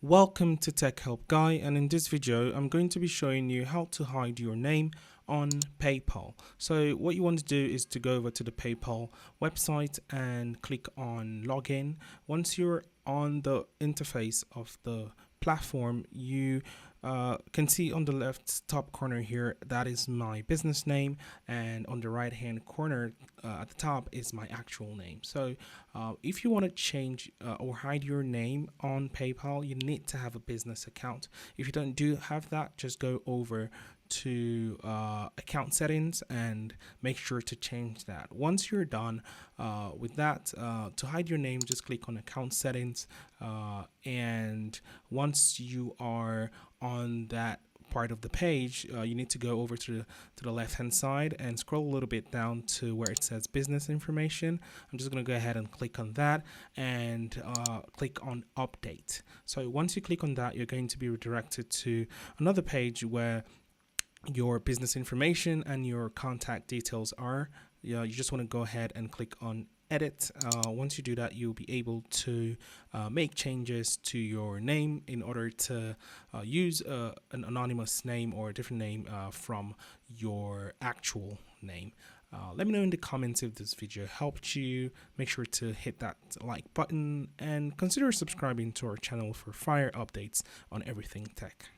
Welcome to Tech Help Guy, and in this video I'm going to be showing you how to hide your name on PayPal. So what you want to do is to go over to the PayPal website and click on login. Once you're on the interface of the platform, you can see on the left top corner here, that is my business name, and on the right hand corner at the top is my actual name. So if you want to change or hide your name on PayPal, you need to have a business account. If you don't have that, just go over to account settings and make sure to change that. Once you're done with that, to hide your name, just click on account settings, and once you are on that part of the page, you need to go over to the left hand side and scroll a little bit down to where it says business information. I'm just going to go ahead and click on that and click on update. So once you click on that, you're going to be redirected to another page where your business information and your contact details are. You just want to go ahead and click on edit. Once you do that, you'll be able to make changes to your name in order to use an anonymous name or a different name from your actual name. Let me know in the comments if this video helped you. Make sure to hit that like button and consider subscribing to our channel for fire updates on everything tech.